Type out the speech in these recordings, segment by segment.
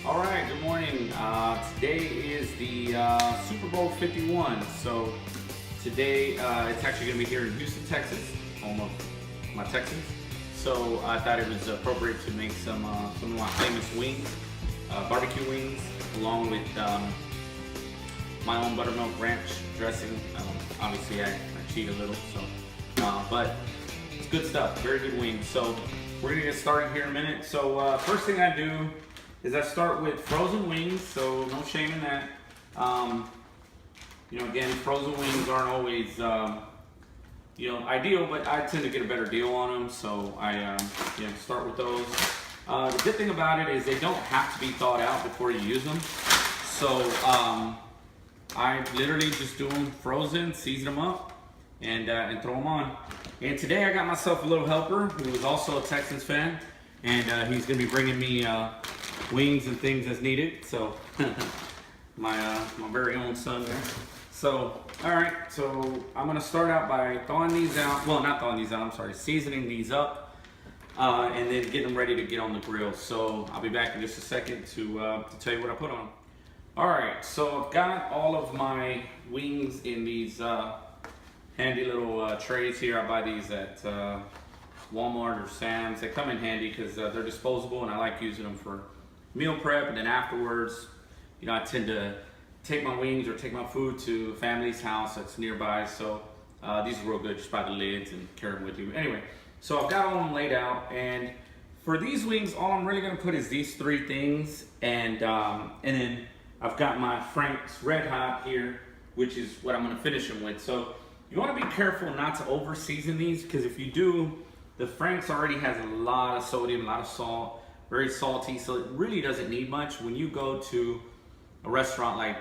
All right, good morning. Today is the Super Bowl 51. So today it's actually going to be here in Houston, Texas, home of my Texans. So I thought it was appropriate to make some of my famous wings, barbecue wings, along with my own buttermilk ranch dressing. Obviously, I cheat a little, but it's good stuff. Very good wings. So we're gonna get started here in a minute. So first thing I do is I start with frozen wings, so no shame in that. Again, frozen wings aren't always, ideal, but I tend to get a better deal on them, so I, start with those. The good thing about it is they don't have to be thawed out before you use them. So I literally just do them frozen, season them up, and throw them on. And today I got myself a little helper who is also a Texans fan, and he's gonna be bringing me wings and things as needed. So my very own son there. So all right, so I'm gonna start out by thawing these out. Well, not thawing these out. I'm sorry, seasoning these up, and then getting them ready to get on the grill. So I'll be back in just a second to tell you what I put on them. All right, so I've got all of my wings in these handy little trays here. I buy these at Walmart or Sam's. They come in handy because they're disposable, and I like using them for meal prep. And then afterwards, I tend to take my wings or take my food to a family's house that's nearby. So these are real good. Just buy the lids and carry them with you. Anyway, so I've got all of them laid out, and for these wings, all I'm really gonna put is these three things, and then I've got my Frank's Red Hot here, which is what I'm gonna finish them with. So you wanna be careful not to over season these, because if you do, the Frank's already has a lot of sodium, a lot of salt, very salty, so it really doesn't need much. When you go to a restaurant like,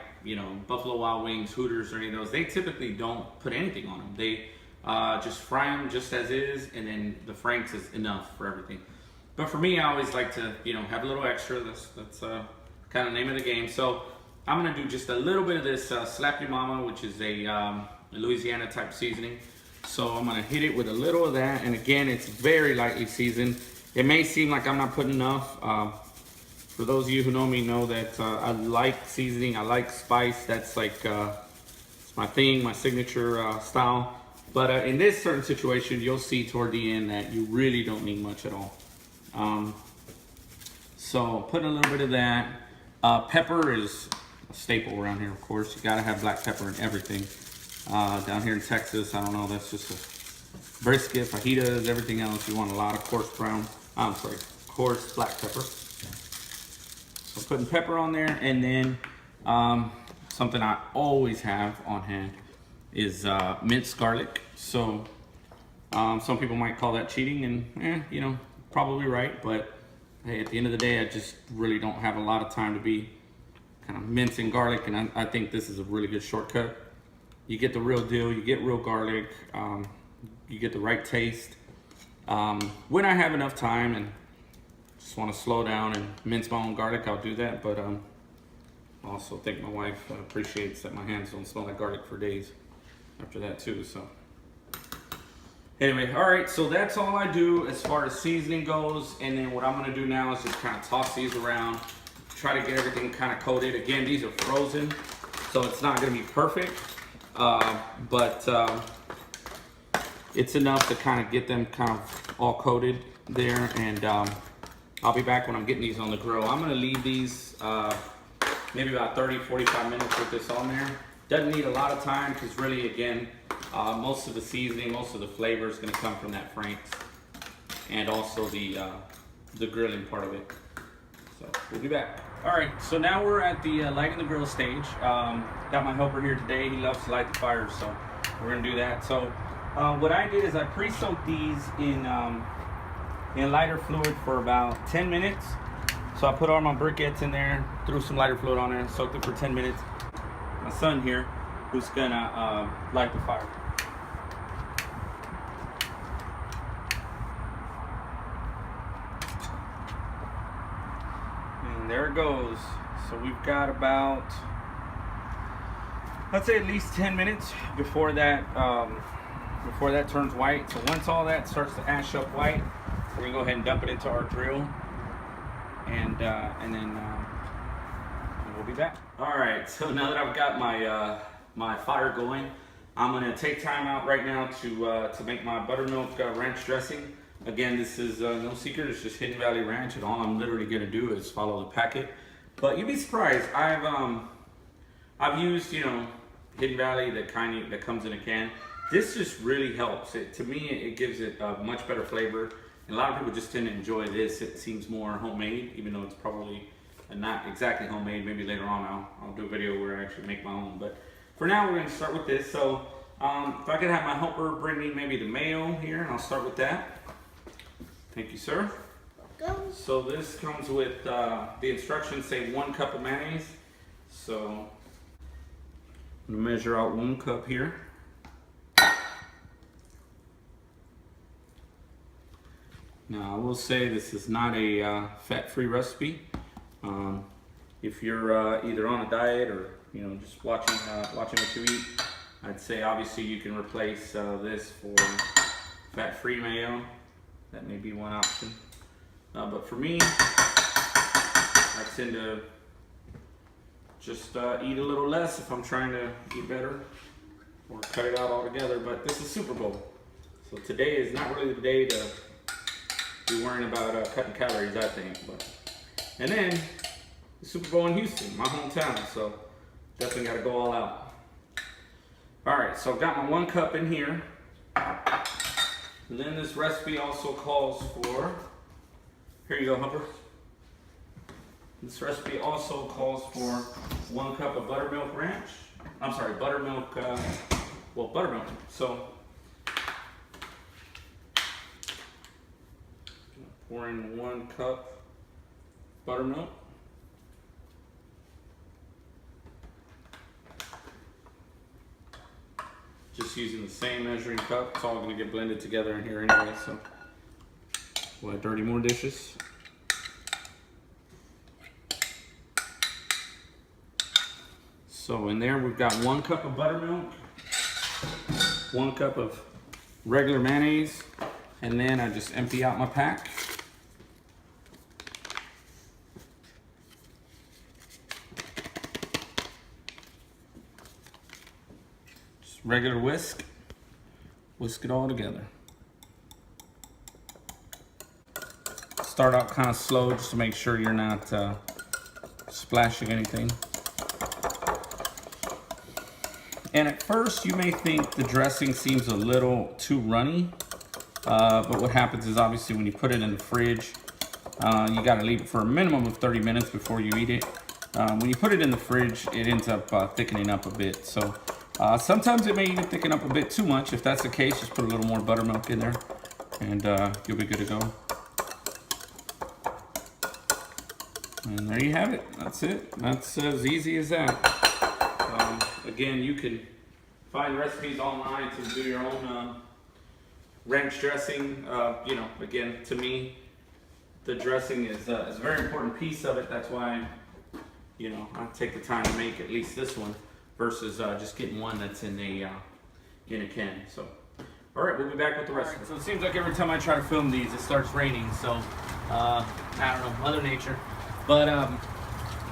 Buffalo Wild Wings, Hooters, or any of those, they typically don't put anything on them. They just fry them just as is, and then the Frank's is enough for everything. But for me, I always like to, have a little extra. That's kind of name of the game. So I'm gonna do just a little bit of this Slap Your Mama, which is a Louisiana type seasoning. So I'm gonna hit it with a little of that, and again, it's very lightly seasoned. It may seem like I'm not putting enough. For those of you who know me know that I like seasoning, I like spice. That's like it's my thing, my signature style. But in this certain situation, you'll see toward the end that you really don't need much at all. So putting a little bit of that. Pepper is a staple around here, of course. You gotta have black pepper in everything. Down here in Texas, I don't know, that's just a brisket, fajitas, everything else. You want a lot of coarse black pepper. So putting pepper on there, and then something I always have on hand is minced garlic. So some people might call that cheating, and probably right, but hey, at the end of the day, I just really don't have a lot of time to be kind of mincing garlic, and I think this is a really good shortcut. You get the real deal, you get real garlic, you get the right taste. When I have enough time and just want to slow down and mince my own garlic, I'll do that, but I also think my wife appreciates that my hands don't smell like garlic for days after that too. So anyway, all right, so that's all I do as far as seasoning goes, and then what I'm going to do now is just kind of toss these around, try to get everything kind of coated. Again, these are frozen, so it's not going to be perfect, but it's enough to kind of get them kind of all coated there, and I'll be back when I'm getting these on the grill. I'm going to leave these maybe about 30-45 minutes with this on there. Doesn't need a lot of time, because really, again, most of the seasoning, most of the flavor is going to come from that Frank's, and also the grilling part of it. So we'll be back. All right, so now we're at the lighting the grill stage. Got my helper here today. He loves to light the fire, so we're going to do that. So what I did is I pre-soaked these in lighter fluid for about 10 minutes. So I put all my briquettes in there, threw some lighter fluid on there, soaked it for 10 minutes. My son here, who's gonna light the fire. And there it goes. So we've got about, let's say at least 10 minutes before that turns white. So once all that starts to ash up white, we're gonna go ahead and dump it into our grill. and then we'll be back. All right, so now that I've got my my fire going, I'm gonna take time out right now to make my buttermilk ranch dressing. Again, this is no secret, it's just Hidden Valley Ranch, and all I'm literally gonna do is follow the packet. But you'd be surprised, I've used, you know, Hidden Valley, that comes in a can. This just really helps. To me, it gives it a much better flavor. And a lot of people just tend to enjoy this. It seems more homemade, even though it's probably not exactly homemade. Maybe later on I'll do a video where I actually make my own. But for now, we're gonna start with this. So if I could have my helper bring me maybe the mayo here, and I'll start with that. Thank you, sir. Go. So this comes with, the instructions say 1 cup of mayonnaise. So I'm gonna measure out 1 cup here. Now I will say this is not a fat-free recipe. If you're either on a diet or just watching what you eat, I'd say obviously you can replace this for fat-free mayo. That may be one option. But for me, I tend to just eat a little less if I'm trying to eat better, or cut it out altogether. But this is Super Bowl, so today is not really the day to be worrying about cutting calories, I think. And then the Super Bowl in Houston, my hometown, so definitely got to go all out. All right, so I've got my 1 cup in here. And then this recipe also calls for, here you go, Humper. This recipe also calls for 1 cup of buttermilk ranch. I'm sorry, buttermilk, buttermilk. So, pour in 1 cup buttermilk. Just using the same measuring cup. It's all going to get blended together in here anyway, so we'll dirty more dishes. So in there we've got 1 cup of buttermilk, 1 cup of regular mayonnaise, and then I just empty out my pack. Regular whisk it all together. Start out kind of slow just to make sure you're not splashing anything. And at first you may think the dressing seems a little too runny, but what happens is obviously when you put it in the fridge, you got to leave it for a minimum of 30 minutes before you eat it. When you put it in the fridge, it ends up thickening up a bit. So sometimes it may even thicken up a bit too much. If that's the case, just put a little more buttermilk in there and you'll be good to go. And there you have it. That's it. That's as easy as that. Again, you can find recipes online to do your own ranch dressing. Again, to me, the dressing is a very important piece of it. That's why, I take the time to make at least this one versus just getting one that's in a can. So, all right, we'll be back with the rest. Right, so it seems like every time I try to film these, it starts raining. So, I don't know, Mother Nature. But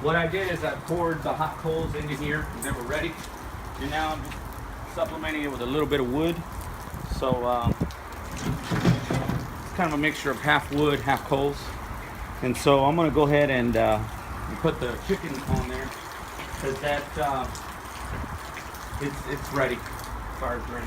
what I did is I poured the hot coals into here, and they were ready. And now I'm just supplementing it with a little bit of wood. So it's kind of a mixture of half wood, half coals. And so I'm gonna go ahead and put the chicken on there, because that it's ready. Fire's ready.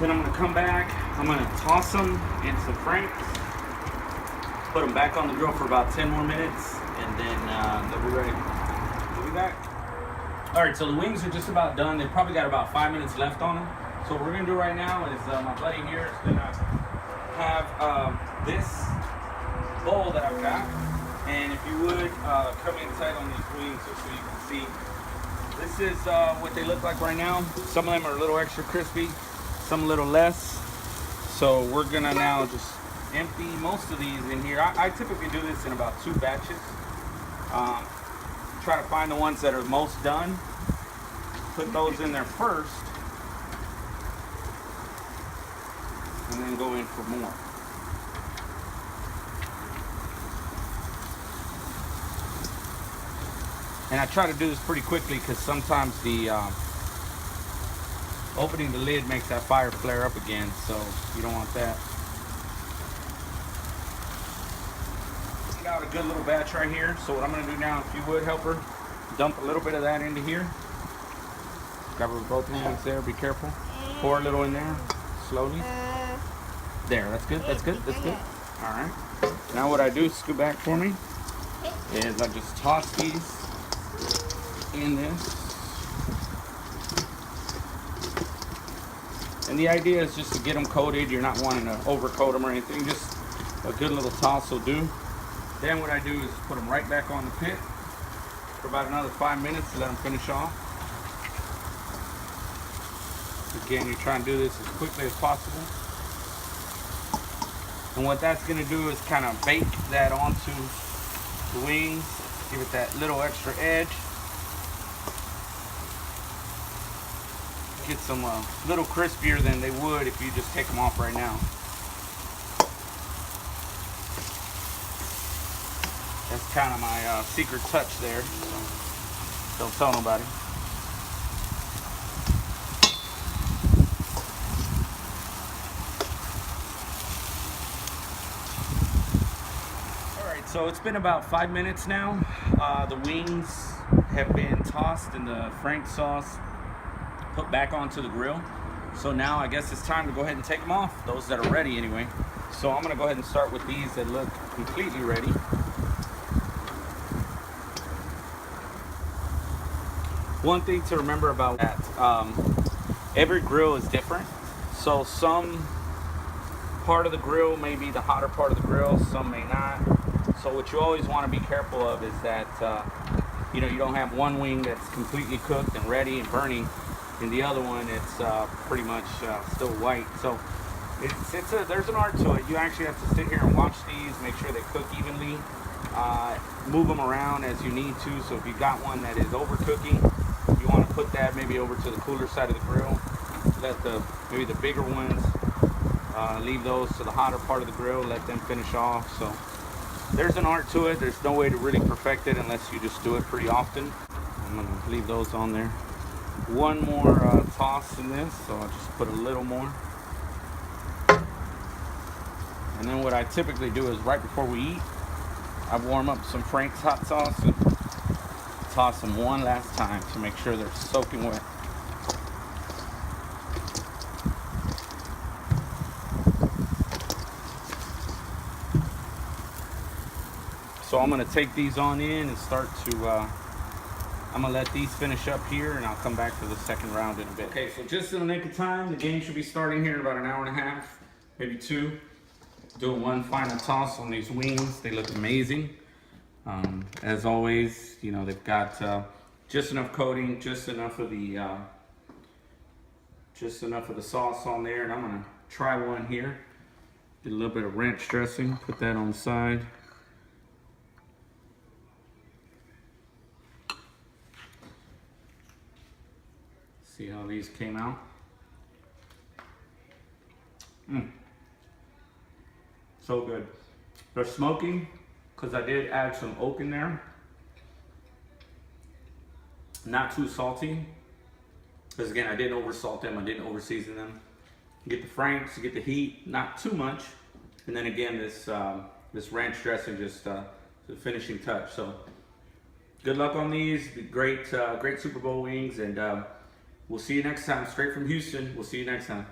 Then I'm gonna come back, I'm I'm gonna toss them in some franks, put them back on the grill for about 10 more minutes, and then they'll be ready. We'll be back. All right, so the wings are just about done. They've probably got about 5 minutes left on them. So what we're gonna do right now is my buddy here is gonna have this bowl that I've got, and if you would come in tight on these wings just so you can see. This is what they look like right now. Some of them are a little extra crispy, some a little less. So we're gonna now just empty most of these in here. I typically do this in about 2 batches. Try to find the ones that are most done, put those in there first, and then go in for more. And I try to do this pretty quickly because sometimes the opening the lid makes that fire flare up again, so you don't want that. Got a good little batch right here. So what I'm going to do now, if you would, helper, dump a little bit of that into here. Grab it with both hands there. Be careful. Pour a little in there, slowly. There. That's good. That's good. That's good. All right. Now what I do, scoot back for me, is I just toss these in this. And the idea is just to get them coated. You're not wanting to overcoat them or anything. Just a good little toss will do. Then what I do is put them right back on the pit for about another 5 minutes to let them finish off. Again, you're trying to do this as quickly as possible. And what that's going to do is kind of bake that onto the wings, give it that little extra edge. Get them a little crispier than they would if you just take them off right now. That's kind of my secret touch there, so don't tell nobody. All right, so it's been about 5 minutes now. The wings have been tossed in the Frank sauce, put back onto the grill. So now I guess it's time to go ahead and take them off, those that are ready anyway. So I'm gonna go ahead and start with these that look completely ready. One thing to remember about that, every grill is different. So some part of the grill may be the hotter part of the grill, some may not. So what you always want to be careful of is that you know, you don't have one wing that's completely cooked and ready and burning, and the other one it's pretty much still white. So there's an art to it. You actually have to sit here and watch these, make sure they cook evenly, move them around as you need to. So if you got one that is overcooking, you want to put that maybe over to the cooler side of the grill. Let maybe the bigger ones, leave those to the hotter part of the grill, let them finish off. So there's an art to it. There's no way to really perfect it unless you just do it pretty often. I'm going to leave those on there. One more toss in this, so I'll just put a little more. And then what I typically do is right before we eat, I warm up some Frank's hot sauce and toss them one last time to make sure they're soaking wet. So I'm going to take these on in and start to, I'm going to let these finish up here, and I'll come back for the second round in a bit. Okay, so just in the nick of time, the game should be starting here in about an hour and a half, maybe 2. Doing one final toss on these wings. They look amazing. As always, you know, they've got just enough coating, just enough of the sauce on there. And I'm gonna try one here. Get a little bit of ranch dressing. Put that on the side. See how these came out. So good. They're smoky because I did add some oak in there. Not too salty, because again, I didn't over salt them, I didn't over season them. You get the Franks, you get the heat, not too much. And then again, this ranch dressing, just the finishing touch. So good luck on these. Great, great Super Bowl wings, and we'll see you next time. Straight from Houston. We'll see you next time.